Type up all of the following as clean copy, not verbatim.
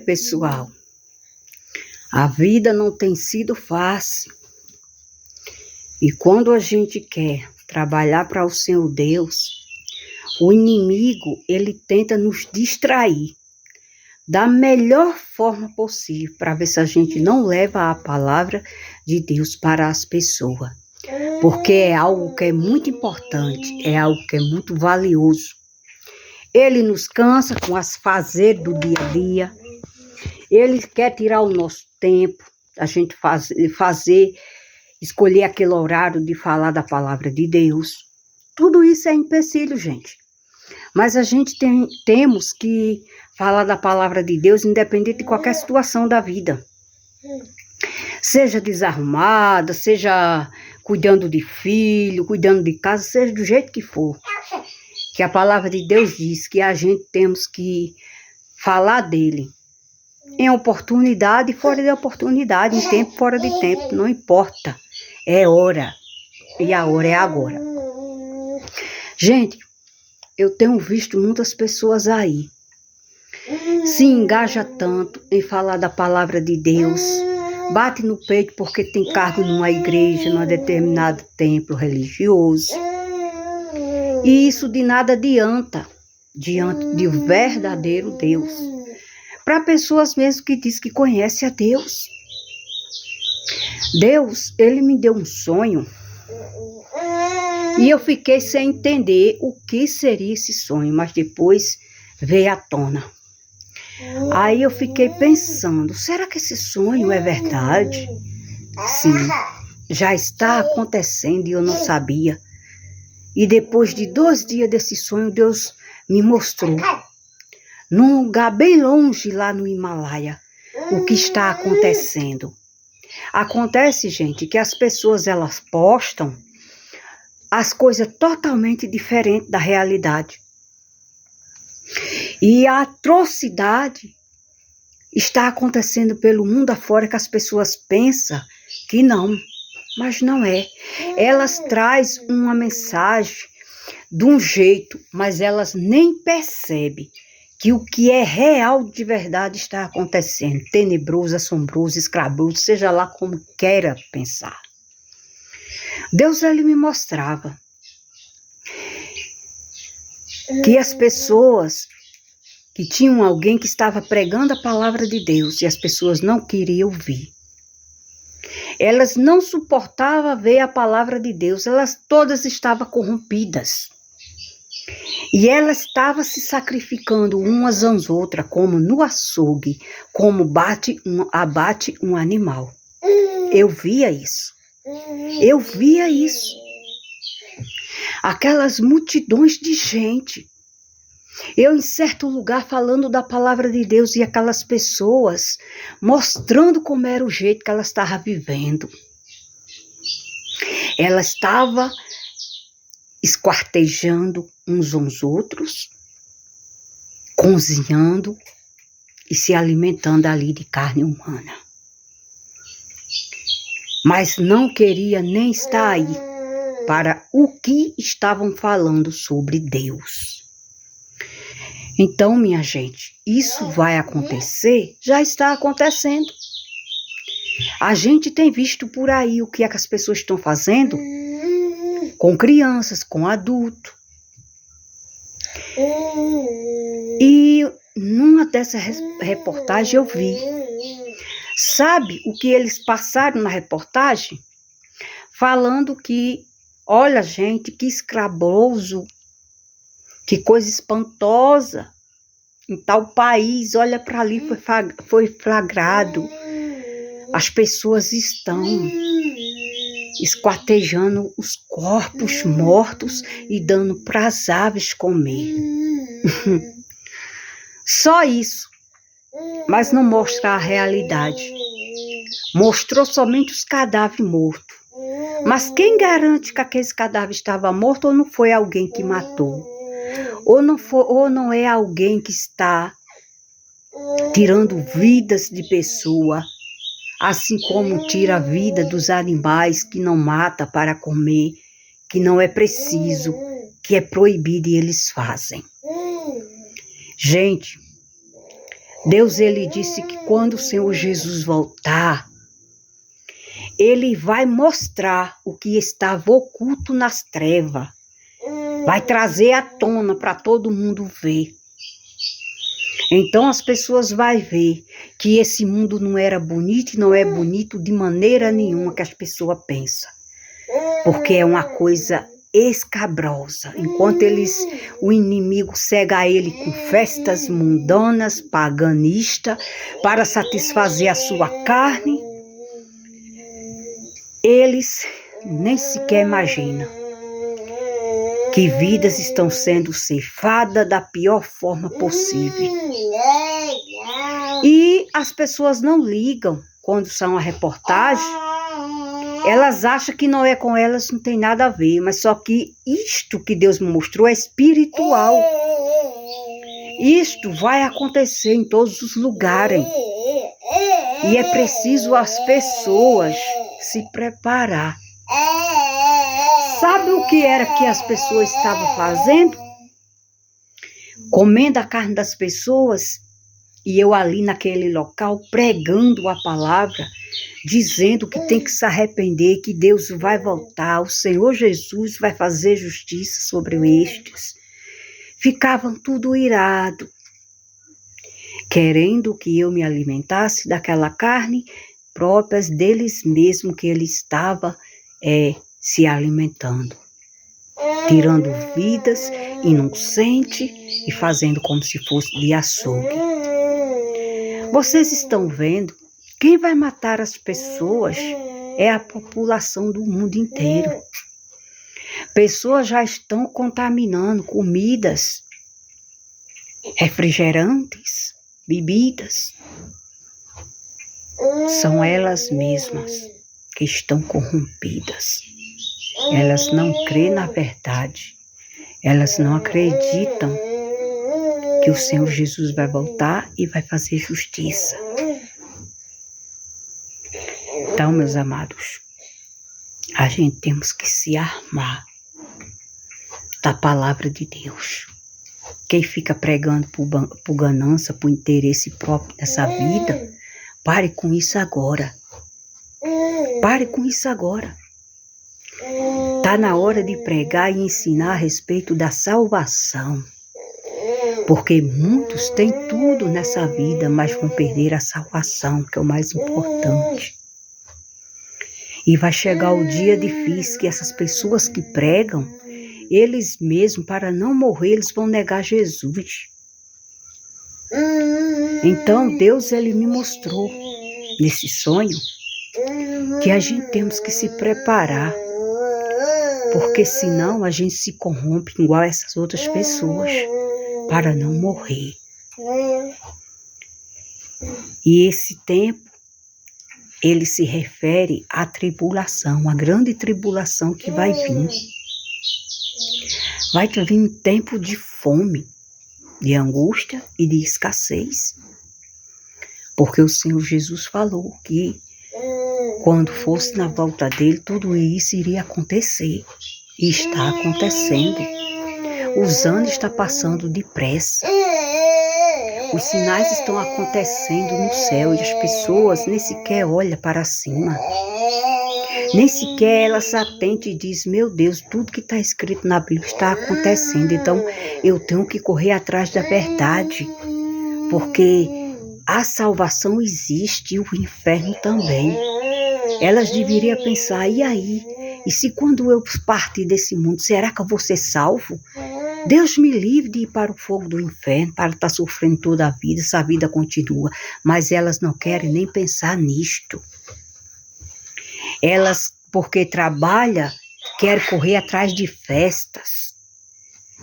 Pessoal, a vida não tem sido fácil. E quando a gente quer trabalhar para o Senhor Deus, o inimigo, ele tenta nos distrair da melhor forma possível, para ver se a gente não leva a palavra de Deus para as pessoas. Porque é algo que é muito importante, é algo que é muito valioso. Ele nos cansa com as fazeres do dia a dia. Ele quer tirar o nosso tempo, a gente escolher aquele horário de falar da palavra de Deus. Tudo isso é empecilho, gente. Mas a gente temos que falar da palavra de Deus independente de qualquer situação da vida. Seja desarrumada, seja cuidando de filho, cuidando de casa, seja do jeito que for. Que a palavra de Deus diz que a gente temos que falar dele em oportunidade e fora de oportunidade, em tempo e fora de tempo, não importa. É hora. E a hora é agora. Gente, eu tenho visto muitas pessoas aí se engaja tanto em falar da palavra de Deus, bate no peito porque tem cargo numa igreja, num determinado templo religioso. E isso de nada adianta diante do verdadeiro Deus. Para pessoas mesmo que dizem que conhecem a Deus. Deus, ele me deu um sonho. E eu fiquei sem entender o que seria esse sonho, mas depois veio à tona. Aí eu fiquei pensando, será que esse sonho é verdade? Sim, já está acontecendo e eu não sabia. E depois de 2 dias desse sonho, Deus me mostrou, num lugar bem longe lá no Himalaia, o que está acontecendo. Acontece, gente, que as pessoas elas postam as coisas totalmente diferentes da realidade. E a atrocidade está acontecendo pelo mundo afora que as pessoas pensam que não, mas não é. Elas trazem uma mensagem de um jeito, mas elas nem percebem que o que é real de verdade está acontecendo. Tenebroso, assombroso, escabroso, seja lá como queira pensar. Deus, ele me mostrava que as pessoas que tinham alguém que estava pregando a palavra de Deus e as pessoas não queriam ouvir. Elas não suportavam ver a palavra de Deus, elas todas estavam corrompidas. E elas estavam se sacrificando umas às outras, como no açougue, como abate um animal. Eu via isso. Eu via isso. Aquelas multidões de gente. Eu em certo lugar falando da palavra de Deus e aquelas pessoas mostrando como era o jeito que elas estavam vivendo. Ela estava esquartejando uns aos outros, cozinhando e se alimentando ali de carne humana. Mas não queria nem estar aí para o que estavam falando sobre Deus. Então, minha gente, isso vai acontecer, já está acontecendo. A gente tem visto por aí o que é que as pessoas estão fazendo com crianças, com adultos. E numa dessas reportagens eu vi. Sabe o que eles passaram na reportagem? Falando que, olha gente, que escabroso, que coisa espantosa. Em tal país, olha para ali, foi flagrado. As pessoas estão esquartejando os corpos mortos e dando para as aves comer. Só isso. Mas não mostra a realidade. Mostrou somente os cadáveres mortos. Mas quem garante que aquele cadáver estava morto ou não foi alguém que matou? Ou não é alguém que está tirando vidas de pessoa, assim como tira a vida dos animais que não mata para comer, que não é preciso, que é proibido e eles fazem. Gente, Deus, ele disse que quando o Senhor Jesus voltar, ele vai mostrar o que estava oculto nas trevas. Vai trazer à tona para todo mundo ver. Então as pessoas vão ver que esse mundo não era bonito e não é bonito de maneira nenhuma que as pessoas pensam. Porque é uma coisa escabrosa. Enquanto o inimigo cega ele com festas mundanas, paganistas, para satisfazer a sua carne, eles nem sequer imaginam que vidas estão sendo ceifadas da pior forma possível. E as pessoas não ligam quando são a reportagem. Elas acham que não é com elas, não tem nada a ver. Mas só que isto que Deus me mostrou é espiritual. Isto vai acontecer em todos os lugares. E é preciso as pessoas se preparar. Sabe o que era que as pessoas estavam fazendo? Comendo a carne das pessoas. E eu ali naquele local pregando a palavra, dizendo que tem que se arrepender, que Deus vai voltar, o Senhor Jesus vai fazer justiça sobre estes. Ficavam tudo irado, querendo que eu me alimentasse daquela carne próprias deles mesmos que ele estava se alimentando, tirando vidas inocentes e fazendo como se fosse de açougue. Vocês estão vendo? Quem vai matar as pessoas é a população do mundo inteiro. Pessoas já estão contaminando comidas, refrigerantes, bebidas. São elas mesmas que estão corrompidas. Elas não creem na verdade. Elas não acreditam que o Senhor Jesus vai voltar e vai fazer justiça. Então, meus amados, a gente temos que se armar da palavra de Deus. Quem fica pregando por ganância, por interesse próprio nessa vida, pare com isso agora. Pare com isso agora. Está na hora de pregar e ensinar a respeito da salvação. Porque muitos têm tudo nessa vida, mas vão perder a salvação, que é o mais importante. E vai chegar o dia difícil que essas pessoas que pregam, eles mesmos, para não morrer, eles vão negar Jesus. Então Deus, ele me mostrou nesse sonho que a gente temos que se preparar, porque senão a gente se corrompe igual essas outras pessoas, para não morrer. E esse tempo, ele se refere à tribulação, à grande tribulação que vai vir. Vai vir um tempo de fome, de angústia e de escassez. Porque o Senhor Jesus falou que quando fosse na volta dele, tudo isso iria acontecer. E está acontecendo. Os anos estão passando depressa. Os sinais estão acontecendo no céu e as pessoas nem sequer olham para cima. Nem sequer elas se atentam e dizem, meu Deus, tudo que está escrito na Bíblia está acontecendo. Então eu tenho que correr atrás da verdade. Porque a salvação existe e o inferno também. Elas deveriam pensar, e aí? E se quando eu partir desse mundo, será que eu vou ser salvo? Deus me livre de ir para o fogo do inferno, para estar sofrendo toda a vida, essa vida continua. Mas elas não querem nem pensar nisto. Elas, porque trabalham, querem correr atrás de festas.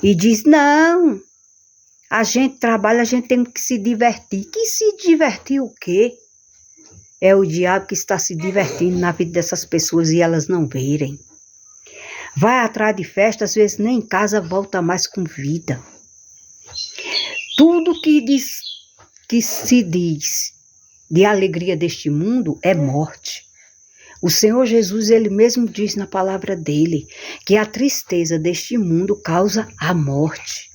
E diz, não, a gente trabalha, a gente tem que se divertir. Que se divertir o quê? É o diabo que está se divertindo na vida dessas pessoas e elas não verem. Vai atrás de festa, às vezes nem em casa volta mais com vida. Tudo que se diz de alegria deste mundo é morte. O Senhor Jesus, ele mesmo diz na palavra dele que a tristeza deste mundo causa a morte.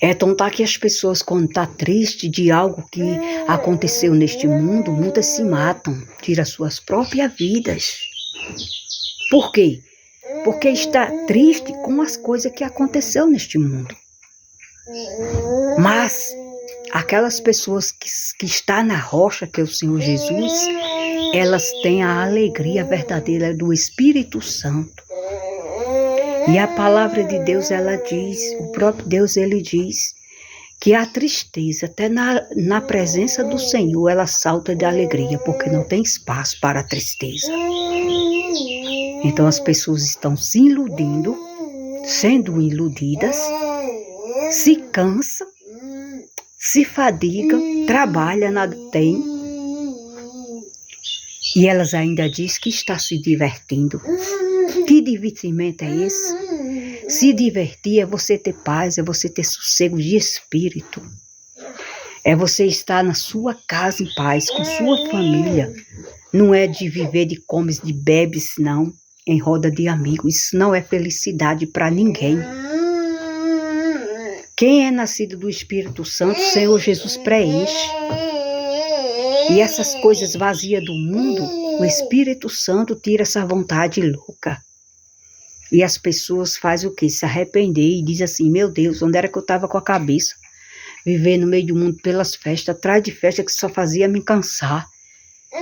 Então tá que as pessoas, quando tá triste de algo que aconteceu neste mundo, muitas se matam, tiram suas próprias vidas. Por quê? Porque está triste com as coisas que aconteceu neste mundo. Mas aquelas pessoas que estão na rocha, que é o Senhor Jesus, elas têm a alegria verdadeira do Espírito Santo. E a palavra de Deus, ela diz, o próprio Deus, ele diz, que a tristeza, até na presença do Senhor, ela salta de alegria, porque não tem espaço para a tristeza. Então as pessoas estão se iludindo, sendo iludidas, se cansam, se fadigam, trabalham, nada tem. E elas ainda dizem que está se divertindo. Que divertimento é esse? Se divertir é você ter paz, é você ter sossego de espírito. É você estar na sua casa em paz, com sua família. Não é de viver de comes, de bebes, não, em roda de amigos. Isso não é felicidade para ninguém. Quem é nascido do Espírito Santo, o Senhor Jesus preenche. E essas coisas vazias do mundo, o Espírito Santo tira essa vontade louca. E as pessoas fazem o quê? Se arrepender e dizem assim, meu Deus, onde era que eu estava com a cabeça? Viver no meio do mundo pelas festas, atrás de festa que só fazia me cansar.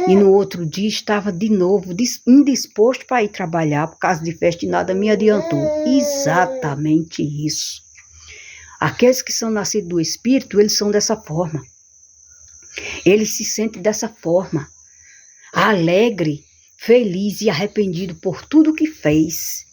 E no outro dia estava de novo indisposto para ir trabalhar por causa de festa e nada me adiantou. Exatamente isso. Aqueles que são nascidos do Espírito, eles são dessa forma. Eles se sentem dessa forma. Alegre, feliz e arrependido por tudo que fez.